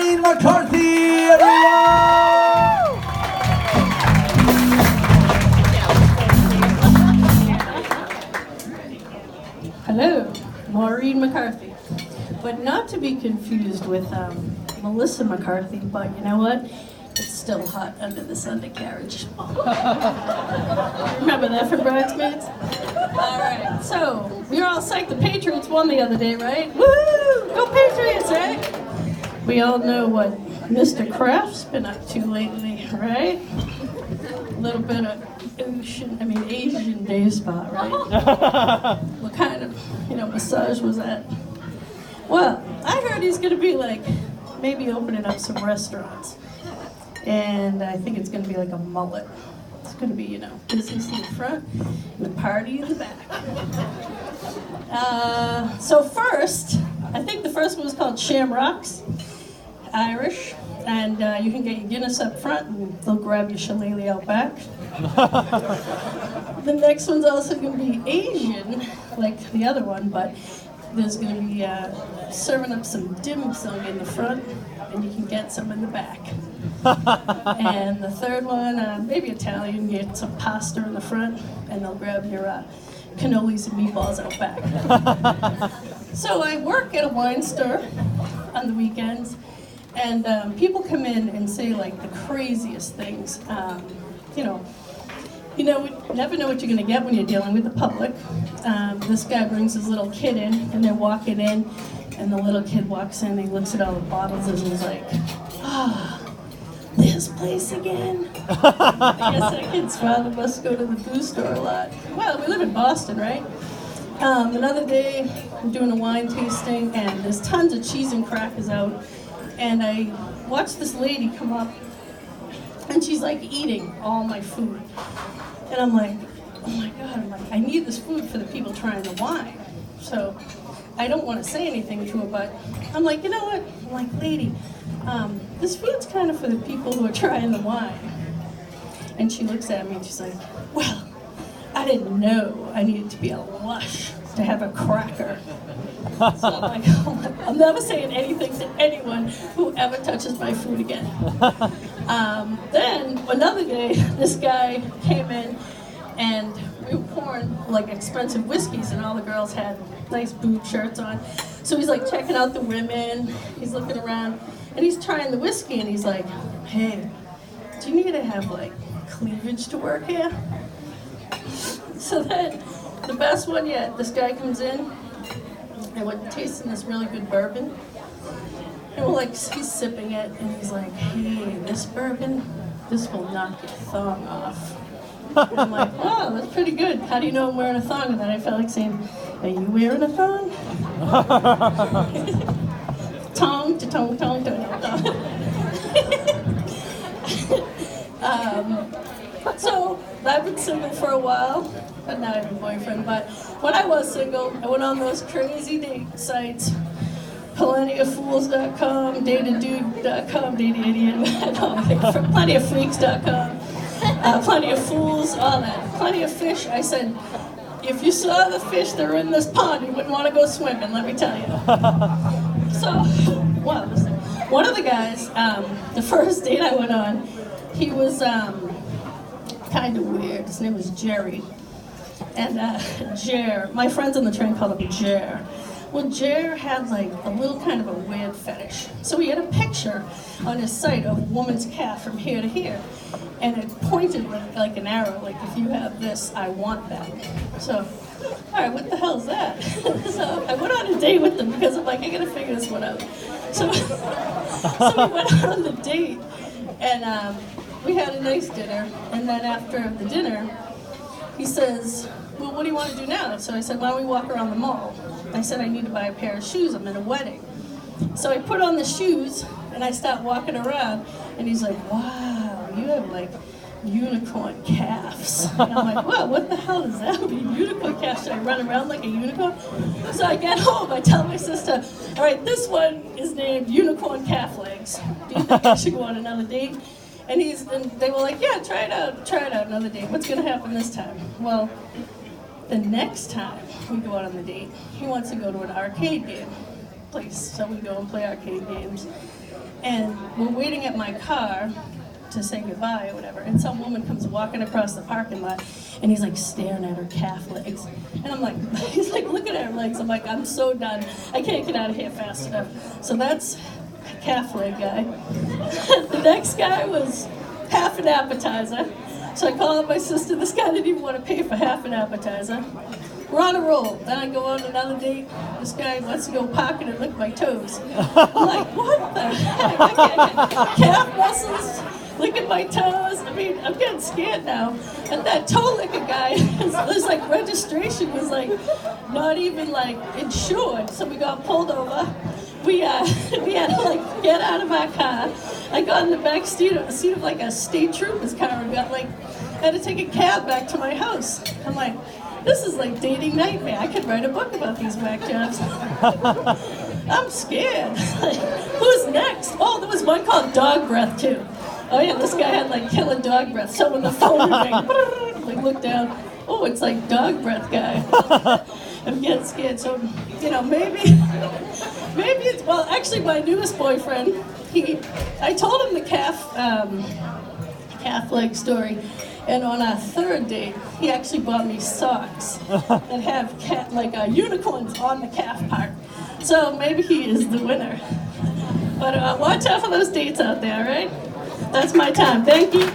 Maureen McCarthy, everyone! Hello, Maureen McCarthy. But not to be confused with Melissa McCarthy, but you know what? It's still hot under this undercarriage. Remember that from Bridesmaids? All right, so we were all psyched. The Patriots won the other day, right? Woo! Go Patriots, right? We all know what Mr. Kraft's been up to lately, right? A little bit of Asian day spa, right? What kind of, massage was that? Well, I heard he's gonna be maybe opening up some restaurants. And I think it's gonna be like a mullet. It's gonna be, business in the front and the party in the back. So first, I think the first one was called Shamrocks, Irish. And you can get your Guinness up front and they'll grab your shillelagh out back. The next one's also gonna be Asian, like the other one, but there's gonna be serving up some dim sum in the front and you can get some in the back. And the third one, maybe Italian, you get some pasta in the front and they'll grab your cannolis and meatballs out back. So I work at a wine store on the weekends, and people come in and say the craziest things. You never know what you're gonna get when you're dealing with the public. This guy brings his little kid in and they're walking in and the little kid walks in, he looks at all the bottles and he's like, this place again? I guess that kid's father must go to the booze store a lot. Well, we live in Boston, right? Another day, I'm doing a wine tasting and there's tons of cheese and crackers out. And I watched this lady come up and she's eating all my food. And I'm like, oh my God, I need this food for the people trying the wine. So I don't want to say anything to her, but I'm like, you know what? I'm like, lady, this food's kind of for the people who are trying the wine. And she looks at me and she's like, well, I didn't know I needed to be a lush to have a cracker. So I'm like, oh I'm never saying anything to anyone who ever touches my food again. Then another day, this guy came in and we were pouring expensive whiskeys and all the girls had nice boob shirts on. So he's checking out the women, he's looking around and he's trying the whiskey and he's like, hey, do you need to have cleavage to work here? So then, the best one yet, this guy comes in and we're tasting this really good bourbon. And we're he's sipping it and he's like, hey, this bourbon, this will knock your thong off. And I'm like, wow, that's pretty good. How do you know I'm wearing a thong? And then I felt like saying, are you wearing a thong? Tong, to-tong, tong, tong, tong. So I've been single for a while, but now I have a boyfriend. But when I was single, I went on those crazy date sites, plentyofools.com, dateadude.com, dateidiot, plentyofreaks.com, plenty of fools, all that. Plenty of fish. I said, if you saw the fish that are in this pond, you wouldn't want to go swimming, let me tell you. So, one of the guys, the first date I went on, he was kind of weird. His name was Jerry. And Jer, my friends on the train called him Jer. Well, Jer had a little kind of a weird fetish. So he had a picture on his site of a woman's calf from here to here. And it pointed like an arrow, if you have this, I want that. So, all right, what the hell is that? So I went on a date with them because I'm like, I gotta figure this one out. So we went on the date and we had a nice dinner. And then after the dinner, he says, well, what do you want to do now? So I said, why don't we walk around the mall? I said, I need to buy a pair of shoes. I'm in a wedding. So I put on the shoes and I start walking around and he's like, wow, you have unicorn calves. And I'm like, whoa, what the hell does that mean? Unicorn calves? Should I run around like a unicorn? So I get home, I tell my sister, all right, this one is named Unicorn Calf Legs. Do you think I should go on another date? And they were like, yeah, try it out another date. What's gonna happen this time? Well, the next time we go out on the date, he wants to go to an arcade game place. So we go and play arcade games. and we're waiting at my car to say goodbye or whatever, and some woman comes walking across the parking lot, and he's like staring at her calf legs, and I'm like, he's like, look at her legs. I'm like, I'm so done. I can't get out of here fast enough. So that's calf leg guy. The next guy was half an appetizer. So I call up my sister. This guy didn't even want to pay for half an appetizer. We're on a roll. Then I go on another date. This guy wants to go parking and lick my toes. I'm like, what the heck? I can't get calf muscles licking my toes. I mean, I'm getting scared now. And that toe licker guy, his like registration was like not even like insured. So we got pulled over. We had to like get out of our car. I got in the back seat of like a state trooper's car and got like, I had to take a cab back to my house. I'm like, this is like dating nightmare. I could write a book about these whack jobs. I'm scared. Who's next? Oh, there was one called Dog Breath too. Oh yeah, this guy had like killer dog breath. So when the phone rang, like look down. Oh, it's like dog breath guy. I'm getting scared. So, you know, maybe it's, well, actually my newest boyfriend, I told him the calf leg story, and on our third date, he actually bought me socks that have like unicorns on the calf part. So maybe he is the winner. But watch out for those dates out there, right? That's my time. Thank you.